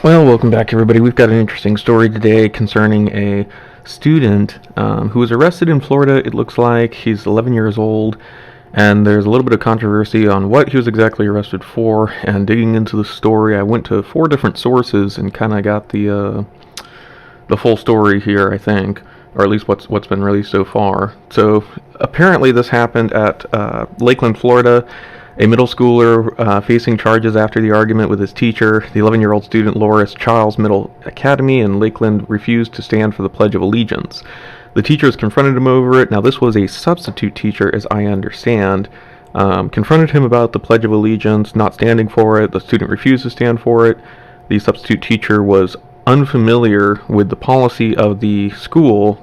Well, welcome back, everybody. We've got an interesting story today concerning a student who was arrested in Florida. It looks like he's 11 years old, and there's a little bit of controversy on what he was exactly arrested for. And digging into the story, I went to 4 different sources and kind of got the full story here, I think, or at least what's been released so far. So apparently, this happened at Lakeland, Florida. A middle schooler facing charges after the argument with his teacher. The 11-year-old student Loris Childs Middle Academy in Lakeland refused to stand for the Pledge of Allegiance. The teachers confronted him over it. Now, this was a substitute teacher, as I understand. Confronted him about the Pledge of Allegiance, not standing for it. The student refused to stand for it. The substitute teacher was unfamiliar with the policy of the school,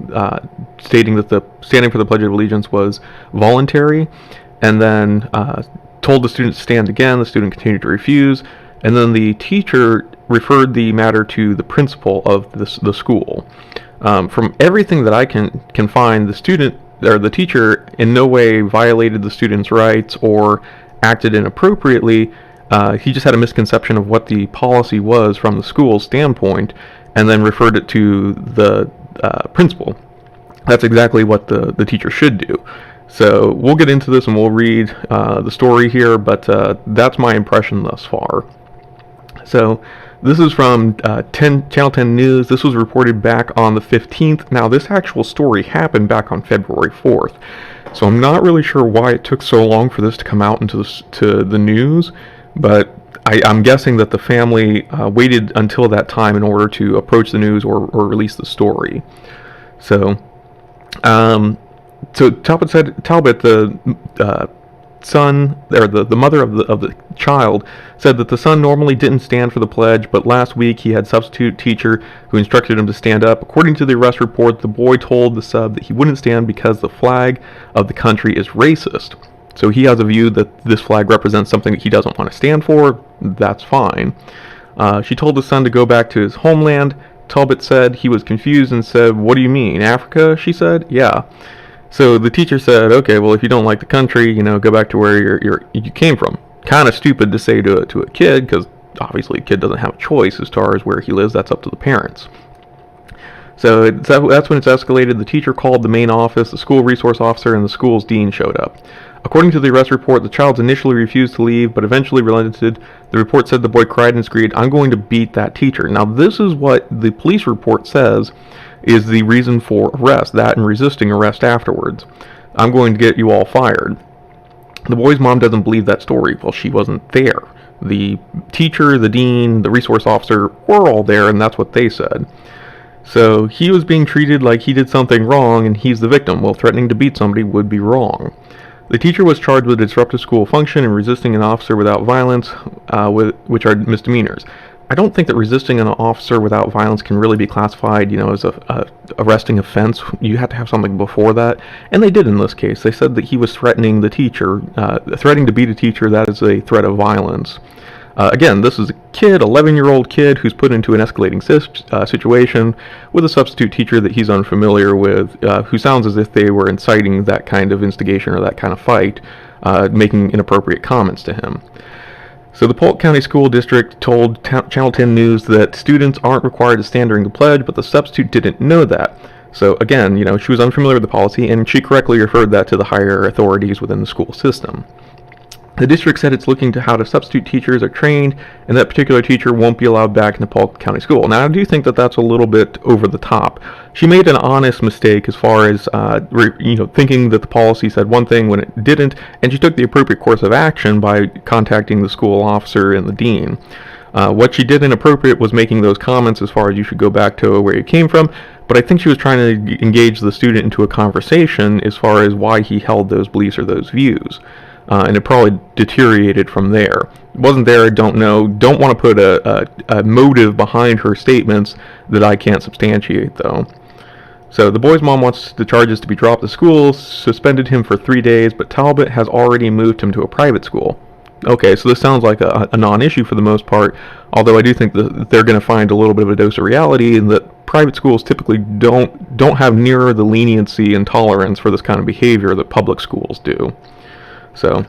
stating that the standing for the Pledge of Allegiance was voluntary, and then told the student to stand again. The student continued to refuse, and then the teacher referred the matter to the principal of the school. From everything that I can find, the student or the teacher in no way violated the student's rights or acted inappropriately. He just had a misconception of what the policy was from the school's standpoint, and then referred it to the principal. That's exactly what the teacher should do. So we'll get into this and we'll read the story here, but that's my impression thus far. So this is from Channel 10 News. This was reported back on the 15th. Now, this actual story happened back on February 4th. So I'm not really sure why it took so long for this to come out into the news, but I'm guessing that the family waited until that time in order to approach the news or release the story. So Talbot said the son, or the mother of the child, said that the son normally didn't stand for the pledge, but last week he had a substitute teacher who instructed him to stand up. According to the arrest report, the boy told the sub that he wouldn't stand because the flag of the country is racist. So he has a view that this flag represents something that he doesn't want to stand for. That's fine. She told the son to go back to his homeland. Talbot said he was confused and said, "What do you mean, Africa?" She said, "Yeah." So the teacher said, "Okay, well, if you don't like the country, go back to where you came from." Kind of stupid to say to a kid, because obviously a kid doesn't have a choice as far as where he lives. That's up to the parents. So that's when it's escalated. The teacher called the main office, the school resource officer, and the school's dean showed up. According to the arrest report, the child initially refused to leave, but eventually relented. The report said the boy cried and screamed, "I'm going to beat that teacher." Now, this is what the police report says is the reason for arrest, that and resisting arrest afterwards. "I'm going to get you all fired." The boy's mom doesn't believe that story. Well, she wasn't there. The teacher, the dean, the resource officer were all there, and that's what they said. So he was being treated like he did something wrong, and he's the victim. Well, threatening to beat somebody would be wrong. The teacher was charged with disruptive school function and resisting an officer without violence, which are misdemeanors. I don't think that resisting an officer without violence can really be classified, as a arresting offense. You have to have something before that, and they did in this case. They said that he was threatening the teacher, threatening to beat a teacher. That is a threat of violence. Again, this is a kid, 11-year-old kid, who's put into an escalating situation with a substitute teacher that he's unfamiliar with, who sounds as if they were inciting that kind of instigation or that kind of fight, making inappropriate comments to him. So the Polk County School District told Channel 10 News that students aren't required to stand during the pledge, but the substitute didn't know that. So again, she was unfamiliar with the policy, and she correctly referred that to the higher authorities within the school system. The district said it's looking to how the substitute teachers are trained, and that particular teacher won't be allowed back in the Polk County School. Now, I do think that that's a little bit over the top. She made an honest mistake as far as thinking that the policy said one thing when it didn't, and she took the appropriate course of action by contacting the school officer and the dean. What she did inappropriate was making those comments as far as you should go back to where you came from, but I think she was trying to engage the student into a conversation as far as why he held those beliefs or those views. And it probably deteriorated from there. Wasn't there, I don't know. Don't want to put a motive behind her statements that I can't substantiate, though. So the boy's mom wants the charges to be dropped. The school suspended him for 3 days, but Talbot has already moved him to a private school. Okay, so this sounds like a non-issue for the most part, although I do think that they're going to find a little bit of a dose of reality, and that private schools typically don't have near the leniency and tolerance for this kind of behavior that public schools do. So,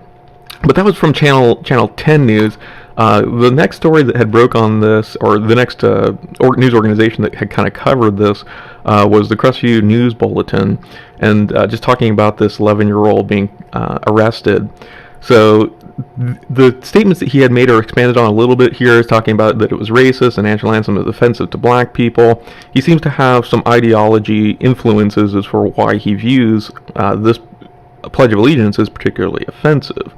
but that was from Channel 10 News. The next story that had broke on this, or the next news organization that had kind of covered this, was the Crestview News Bulletin, and just talking about this 11-year-old being arrested. So the statements that he had made are expanded on a little bit here, is talking about that it was racist and national anthem is offensive to black people. He seems to have some ideology influences as for why he views this Pledge of Allegiance as particularly offensive.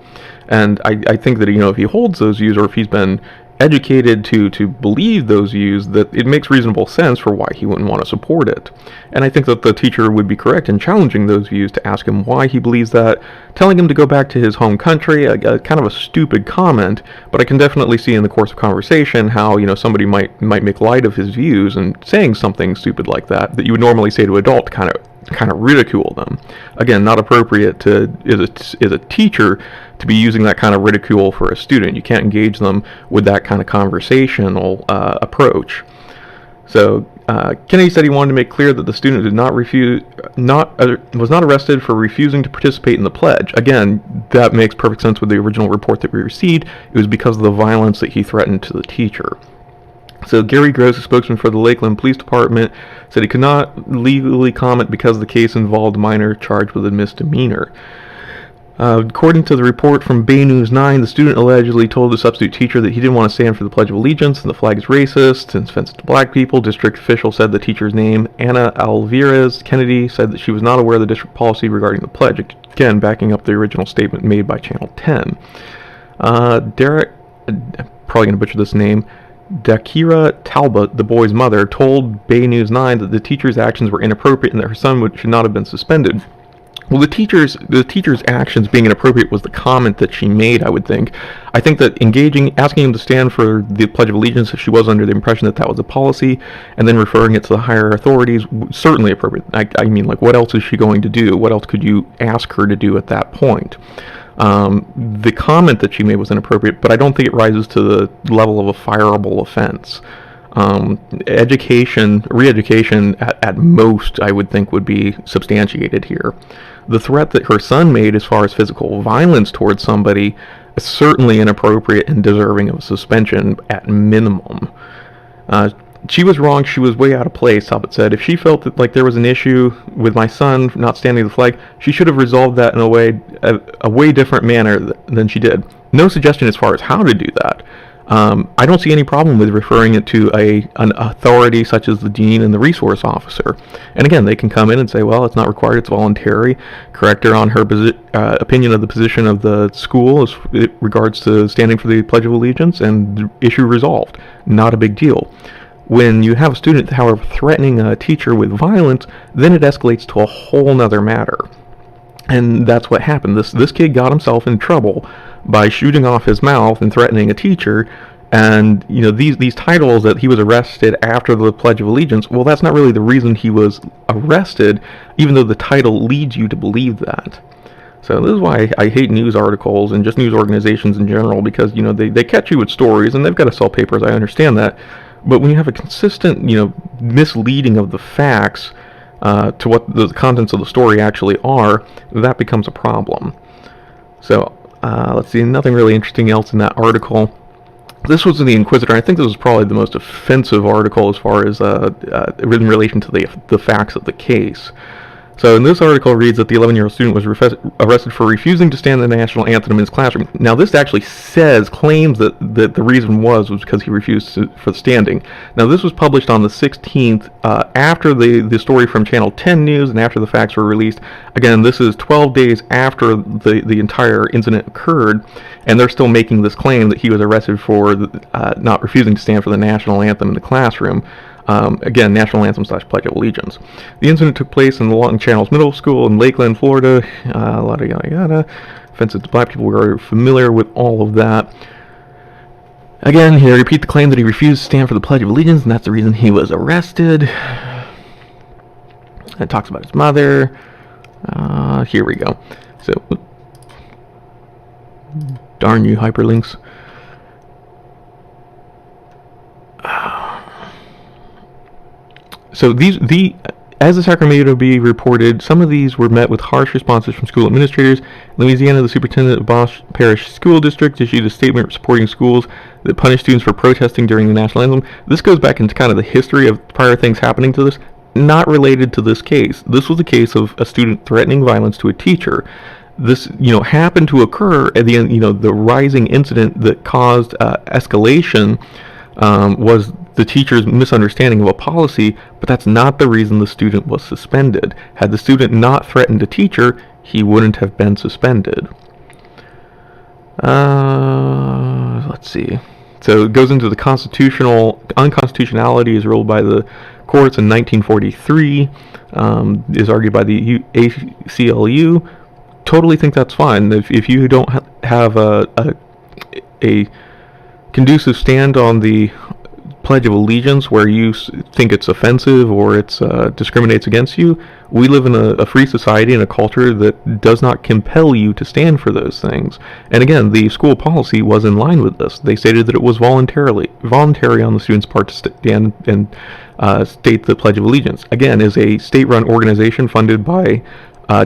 And I think that, if he holds those views, or if he's been educated to believe those views, that it makes reasonable sense for why he wouldn't want to support it. And I think that the teacher would be correct in challenging those views, to ask him why he believes that, telling him to go back to his home country, a kind of a stupid comment, but I can definitely see in the course of conversation how, somebody might make light of his views and saying something stupid like that you would normally say to adult, kind of ridicule them. Again, not appropriate to as a teacher to be using that kind of ridicule for a student. You can't engage them with that kind of conversational approach. So Kennedy said he wanted to make clear that the student was not arrested for refusing to participate in the pledge. Again, that makes perfect sense with the original report that we received. It was because of the violence that he threatened to the teacher. So Gary Gross, a spokesman for the Lakeland Police Department, said he could not legally comment because the case involved a minor charged with a misdemeanor. According to the report from Bay News 9, the student allegedly told the substitute teacher that he didn't want to stand for the Pledge of Allegiance and the flag is racist and offensive to black people. District official said the teacher's name, Anna Alvarez Kennedy, said that she was not aware of the district policy regarding the pledge, again backing up the original statement made by Channel 10. Derek, I'm probably going to butcher this name, Dakira Talbot, the boy's mother, told Bay News 9 that the teacher's actions were inappropriate and that her son should not have been suspended. Well, the teacher's actions being inappropriate was the comment that she made, I would think. I think that asking him to stand for the Pledge of Allegiance if she was under the impression that that was a policy, and then referring it to the higher authorities, certainly appropriate. I mean, what else is she going to do? What else could you ask her to do at that point? The comment that she made was inappropriate, but I don't think it rises to the level of a fireable offense. Re-education at most, I would think, would be substantiated here. The threat that her son made as far as physical violence towards somebody is certainly inappropriate and deserving of a suspension at minimum. She was wrong. She was way out of place, Talbot said. If she felt that there was an issue with my son not standing the flag, she should have resolved that in a way different manner than she did. No suggestion as far as how to do that. I don't see any problem with referring it to an authority such as the dean and the resource officer. And again, they can come in and say, well, it's not required, it's voluntary. Correct her on her opinion of the position of the school as it regards to standing for the Pledge of Allegiance, and the issue resolved. Not a big deal. When you have a student, however, threatening a teacher with violence, then it escalates to a whole nother matter. And that's what happened. This kid got himself in trouble by shooting off his mouth and threatening a teacher. And these titles that he was arrested after the Pledge of Allegiance, well, that's not really the reason he was arrested, even though the title leads you to believe that. So this is why I hate news articles and just news organizations in general, because they catch you with stories and they've got to sell papers. I understand that, but when you have a consistent misleading of the facts to what the contents of the story actually are, that becomes a problem. So let's see, nothing really interesting else in that article. This was in the Inquisitor. I think this was probably the most offensive article as far as in relation to the facts of the case. So in this article, it reads that the 11-year-old student was arrested for refusing to stand the national anthem in his classroom. Now, this actually claims that the reason was because he refused for standing. Now, this was published on the 16th after the story from Channel 10 News and after the facts were released. Again, this is 12 days after the entire incident occurred, and they're still making this claim that he was arrested for not refusing to stand for the national anthem in the classroom. Again, National Anthem / Pledge of Allegiance. The incident took place in the Long Channels Middle School in Lakeland, Florida. A lot of yada yada. Offensive to black people. We're familiar with all of that. Again, he repeat the claim that he refused to stand for the Pledge of Allegiance, and that's the reason he was arrested. It talks about his mother. Here we go. So, darn you hyperlinks. So As the Sacramento Bee reported, some of these were met with harsh responses from school administrators. In Louisiana, the superintendent of Bosch Parish School District issued a statement supporting schools that punish students for protesting during the national anthem. This goes back into kind of the history of prior things happening to this, not related to this case. This was a case of a student threatening violence to a teacher. This, happened to occur at the end. The rising incident that caused escalation was the teacher's misunderstanding of a policy, but that's not the reason the student was suspended. Had the student not threatened a teacher, he wouldn't have been suspended. Let's see. So it goes into the unconstitutionality is ruled by the courts in 1943, is argued by the ACLU. Totally think that's fine. If you don't have a conducive stand on the Pledge of Allegiance where you think it's offensive or it's discriminates against you, we live in a free society and a culture that does not compel you to stand for those things. And again, the school policy was in line with this. They stated that it was voluntary on the students' part to stand and state the Pledge of Allegiance. Again, is a state-run organization funded by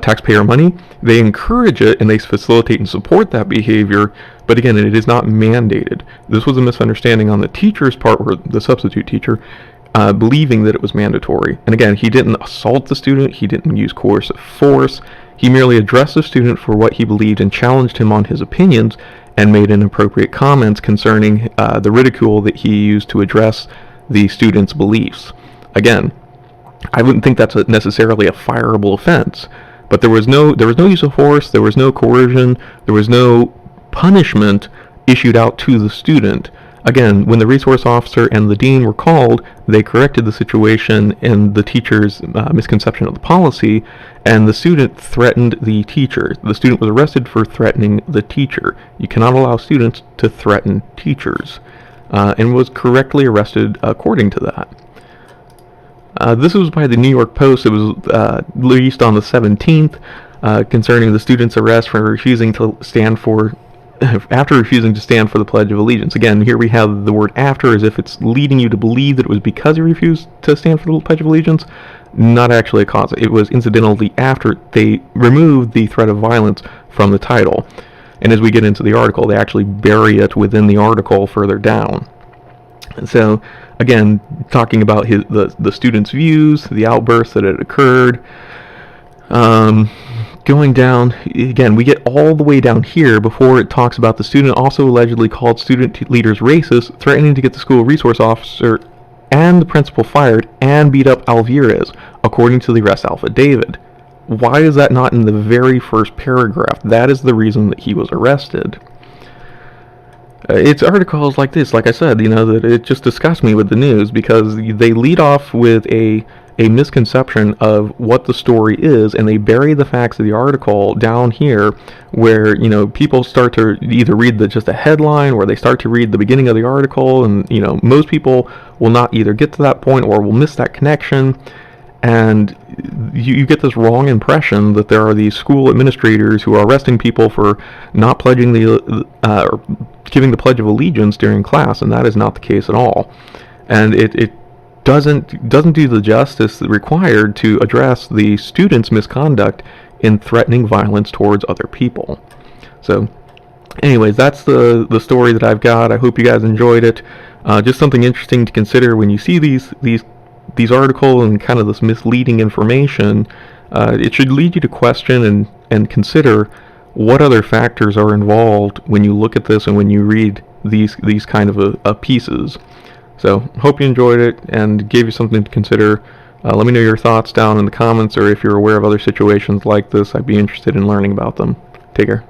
taxpayer money. They encourage it and they facilitate and support that behavior, but again, it is not mandated. This was a misunderstanding on the teacher's part, or the substitute teacher, believing that it was mandatory. And again, he didn't assault the student, he didn't use coercive force, he merely addressed the student for what he believed and challenged him on his opinions, and made inappropriate comments concerning the ridicule that he used to address the student's beliefs. Again, I wouldn't think that's necessarily a fireable offense, but there was no use of force, there was no coercion, there was no punishment issued out to the student. Again, when the resource officer and the dean were called, they corrected the situation and the teacher's misconception of the policy, and the student threatened the teacher. The student was arrested for threatening the teacher. You cannot allow students to threaten teachers, and was correctly arrested according to that. This was by the New York Post. It was released on the 17th concerning the student's arrest for refusing to stand for after refusing to stand for the Pledge of Allegiance. Again, here we have the word after as if it's leading you to believe that it was because he refused to stand for the Pledge of Allegiance. Not actually a cause. It was incidentally after they removed the threat of violence from the title. And as we get into the article, they actually bury it within the article further down. And so, again, talking about the student's views, the outbursts that had occurred. Going down, again, we get all the way down here before it talks about the student also allegedly called student leaders racist, threatening to get the school resource officer and the principal fired, and beat up Alvarez, according to the arrest affidavit. Why is that not in the very first paragraph? That is the reason that he was arrested. It's articles like this, like I said, that it just disgusts me with the news, because they lead off with a misconception of what the story is, and they bury the facts of the article down here, where people start to either read just a headline, or they start to read the beginning of the article, and most people will not either get to that point or will miss that connection, and you get this wrong impression that there are these school administrators who are arresting people for not pledging or giving the Pledge of Allegiance during class, and that is not the case at all. And it doesn't do the justice required to address the student's misconduct in threatening violence towards other people. So, anyways, that's the story that I've got. I hope you guys enjoyed it. Just something interesting to consider when you see these articles and kind of this misleading information. It should lead you to question and consider what other factors are involved when you look at this and when you read these kind of pieces. So, hope you enjoyed it and gave you something to consider. Let me know your thoughts down in the comments, or if you're aware of other situations like this, I'd be interested in learning about them. Take care.